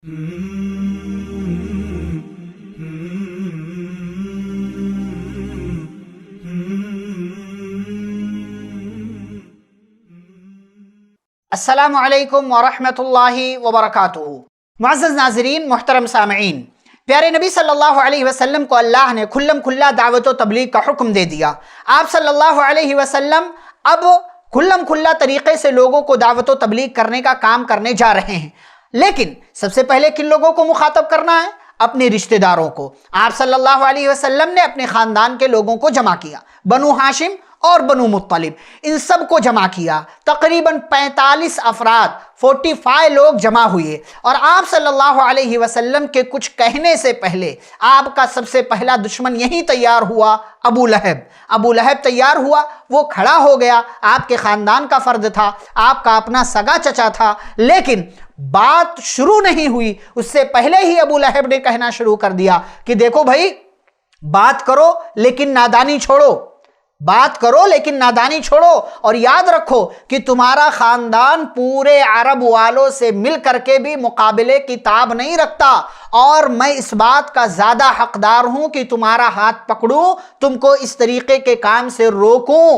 السلام علیکم ورحمۃ اللہ وبرکاتہ۔ معزز ناظرین، محترم سامعین، پیارے نبی صلی اللہ علیہ وسلم کو اللہ نے کھلم کھلا دعوت و تبلیغ کا حکم دے دیا۔ آپ صلی اللہ علیہ وسلم اب کھلم کھلا طریقے سے لوگوں کو دعوت و تبلیغ کرنے کا کام کرنے جا رہے ہیں، لیکن سب سے پہلے کن لوگوں کو مخاطب کرنا ہے؟ اپنے رشتہ داروں کو۔ آپ صلی اللہ علیہ وسلم نے اپنے خاندان کے لوگوں کو جمع کیا، بنو ہاشم اور بنو مطلب، ان سب کو جمع کیا۔ تقریباً 45 افراد 45 لوگ جمع ہوئے، اور آپ صلی اللہ علیہ وسلم کے کچھ کہنے سے پہلے آپ کا سب سے پہلا دشمن یہی تیار ہوا، ابو لہب۔ ابو لہب تیار ہوا، وہ کھڑا ہو گیا، آپ کے خاندان کا فرد تھا، آپ کا اپنا سگا چچا تھا، لیکن بات شروع نہیں ہوئی اس سے پہلے ہی ابو لہب نے کہنا شروع کر دیا کہ دیکھو بھائی، بات کرو لیکن نادانی چھوڑو، بات کرو لیکن نادانی چھوڑو، اور یاد رکھو کہ تمہارا خاندان پورے عرب والوں سے مل کر کے بھی مقابلے کی تاب نہیں رکھتا، اور میں اس بات کا زیادہ حقدار ہوں کہ تمہارا ہاتھ پکڑوں، تم کو اس طریقے کے کام سے روکوں،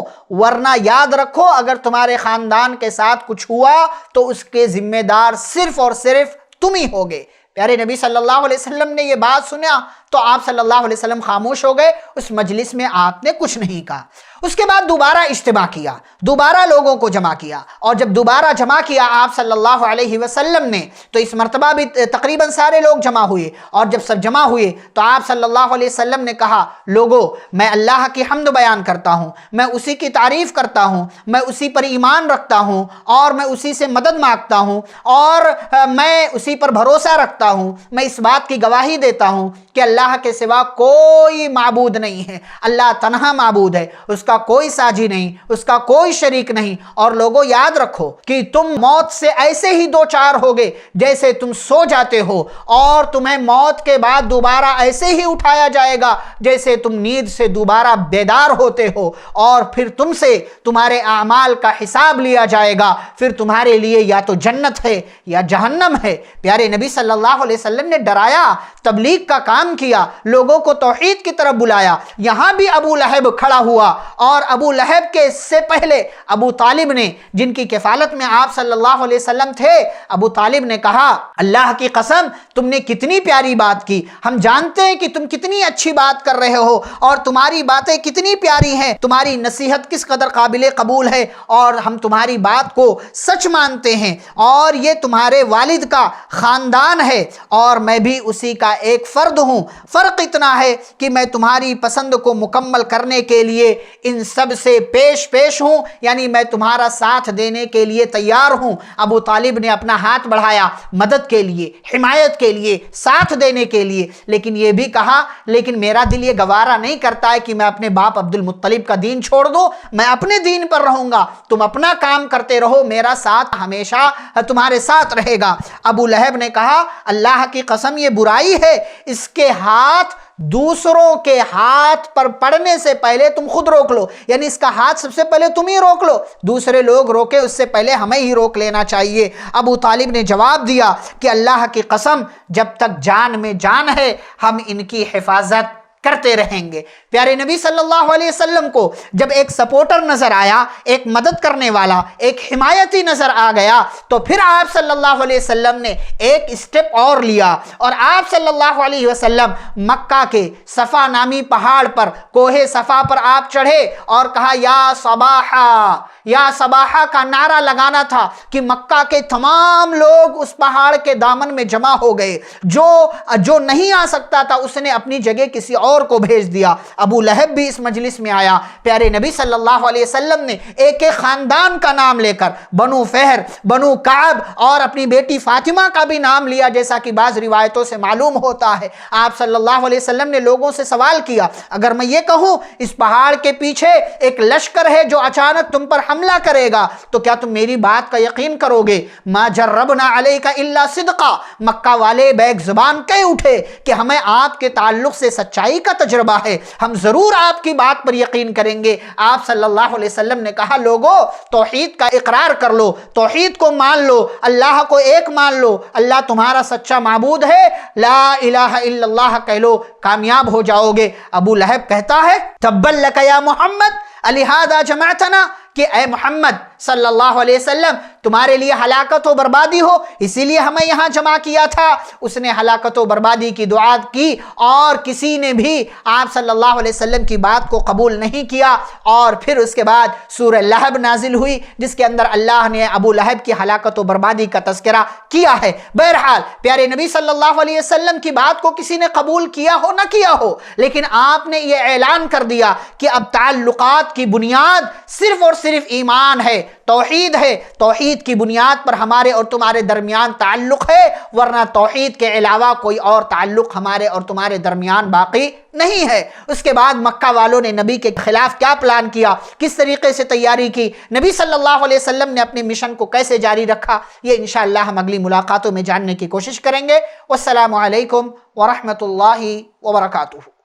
ورنہ یاد رکھو اگر تمہارے خاندان کے ساتھ کچھ ہوا تو اس کے ذمہ دار صرف اور صرف تم ہی ہوگے۔ پیارے نبی صلی اللہ علیہ وسلم نے یہ بات سنا تو آپ صلی اللہ علیہ وسلم خاموش ہو گئے، اس مجلس میں آپ نے کچھ نہیں کہا۔ اس کے بعد دوبارہ اجتماع کیا، دوبارہ لوگوں کو جمع کیا، اور جب دوبارہ جمع کیا آپ صلی اللہ علیہ وسلم نے تو اس مرتبہ بھی تقریباً سارے لوگ جمع ہوئے، اور جب سب جمع ہوئے تو آپ صلی اللہ علیہ وسلم نے کہا، لوگو، میں اللہ کی حمد بیان کرتا ہوں، میں اسی کی تعریف کرتا ہوں، میں اسی پر ایمان رکھتا ہوں، اور میں اسی سے مدد مانگتا ہوں، اور میں اسی پر بھروسہ رکھتا ہوں، میں اس بات کی گواہی دیتا ہوں کہ اللہ کے سوا کوئی معبود نہیں ہے، اللہ تنہا معبود ہے، اس کا کوئی ساجی نہیں، اس کا کوئی شریک نہیں۔ اور لوگوں یاد رکھو کہ تم موت سے ایسے ہی دو چار ہوگے جیسے تم سو جاتے ہو، اور تمہیں موت کے بعد دوبارہ ایسے ہی اٹھایا جائے گا جیسے تم نیند سے دوبارہ بیدار ہوتے ہو، اور پھر تم سے تمہارے اعمال کا حساب لیا جائے گا، پھر تمہارے لیے یا تو جنت ہے یا جہنم ہے۔ پیارے نبی صلی اللہ علیہ وسلم نے ڈرایا، تبلیغ کا کام کیا، لوگوں کو توحید کی طرف بلایا۔ یہاں بھی ابو لہب کھڑا ہوا، اور ابو لہب کے اس سے پہلے ابو طالب نے، جن کی کفالت میں آپ صلی اللہ علیہ وسلم تھے، ابو طالب نے کہا، اللہ کی قسم تم نے کتنی پیاری بات کی، ہم جانتے ہیں کہ تم کتنی اچھی بات کر رہے ہو، اور تمہاری باتیں کتنی پیاری ہیں، تمہاری نصیحت کس قدر قابل قبول ہے، اور ہم تمہاری بات کو سچ مانتے ہیں، اور یہ تمہارے والد کا خاندان ہے، اور میں بھی اسی کا ایک فرد ہوں۔ فرق اتنا ہے کہ میں تمہاری پسند کو مکمل کرنے کے لیے ان سب سے پیش ہوں، یعنی میں تمہارا ساتھ دینے کے لیے تیار ہوں۔ ابو طالب نے اپنا ہاتھ بڑھایا مدد کے لیے، حمایت کے لیے، ساتھ دینے کے لیے، لیکن یہ بھی کہا، لیکن میرا دل یہ گوارا نہیں کرتا ہے کہ میں اپنے باپ عبد المطلب کا دین چھوڑ دوں، میں اپنے دین پر رہوں گا، تم اپنا کام کرتے رہو، میرا ساتھ ہمیشہ تمہارے ساتھ رہے گا۔ ابو لہب نے کہا، اللہ کی قسم یہ برائی ہے، اس کے ہاتھ دوسروں کے ہاتھ پر پڑنے سے پہلے تم خود روک لو، یعنی اس کا ہاتھ سب سے پہلے تم ہی روک لو، دوسرے لوگ روکے اس سے پہلے ہمیں ہی روک لینا چاہیے۔ ابو طالب نے جواب دیا کہ اللہ کی قسم جب تک جان میں جان ہے ہم ان کی حفاظت کرتے رہیں گے۔ پیارے نبی صلی اللہ علیہ وسلم کو جب ایک سپورٹر نظر آیا، ایک مدد کرنے والا، ایک حمایتی نظر آ گیا، تو پھر آپ صلی اللہ علیہ وسلم نے ایک اسٹیپ اور لیا، اور آپ صلی اللہ علیہ وسلم مکہ کے صفا نامی پہاڑ پر، کوہ صفا پر آپ چڑھے اور کہا، یا صباحا، یا صباحا کا نعرہ لگانا تھا کہ مکہ کے تمام لوگ اس پہاڑ کے دامن میں جمع ہو گئے، جو نہیں آ سکتا تھا اس نے اپنی جگہ کسی اور کو بھیج دیا۔ ابو لہب بھی اس مجلس میں آیا۔ پیارے نبی صلی اللہ علیہ وسلم نے ایک ایک خاندان کا نام لے کر، بنو فہر، بنو کعب، اور اپنی بیٹی فاطمہ کا بھی نام لیا، جیسا کہ بعض روایتوں سے معلوم ہوتا ہے۔ آپ صلی اللہ علیہ وسلم نے لوگوں سے سوال کیا، اگر میں یہ کہوں اس پہاڑ کے پیچھے ایک لشکر ہے جو اچانک تم پر حملہ کرے گا تو کیا تم میری بات کا یقین کرو گے؟ ما جربنا علیک الا صدقا، مکہ والے بیک زبان کہہ اٹھے کہ ہمیں آپ کے تعلق سے سچائی کا تجربہ ہے، ہم ضرور آپ کی بات پر یقین کریں گے۔ آپ صلی اللہ علیہ وسلم نے کہا لوگو توحید کا اقرار کر لو، توحید کو مان لو، اللہ کو ایک مان لو، اللہ تمہارا سچا معبود ہے، لا الہ الا اللہ کہہ لو، کامیاب ہو جاؤ گے۔ ابو لہب کہتا ہے تبا لک یا محمد الہذا جمعتنا، کہ اے محمد صلی اللہ علیہ وسلم تمہارے لیے ہلاکت و بربادی ہو، اسی لیے ہمیں یہاں جمع کیا تھا۔ اس نے ہلاکت و بربادی کی دعا کی اور کسی نے بھی آپ صلی اللہ علیہ وسلم کی بات کو قبول نہیں کیا۔ اور پھر اس کے بعد سورہ لہب نازل ہوئی جس کے اندر اللہ نے ابو لہب کی ہلاکت و بربادی کا تذکرہ کیا ہے۔ بہرحال پیارے نبی صلی اللہ علیہ وسلم کی بات کو کسی نے قبول کیا ہو نہ کیا ہو، لیکن آپ نے یہ اعلان کر دیا کہ اب تعلقات کی بنیاد صرف اور صرف ایمان ہے، توحید ہے، توحید کی بنیاد پر ہمارے اور تمہارے درمیان تعلق ہے، ورنہ توحید کے علاوہ کوئی اور تعلق ہمارے اور تمہارے درمیان باقی نہیں ہے۔ اس کے بعد مکہ والوں نے نبی کے خلاف کیا پلان کیا، کس طریقے سے تیاری کی، نبی صلی اللہ علیہ وسلم نے اپنی مشن کو کیسے جاری رکھا، یہ انشاءاللہ ہم اگلی ملاقاتوں میں جاننے کی کوشش کریں گے۔ والسلام علیکم ورحمۃ اللہ وبرکاتہ۔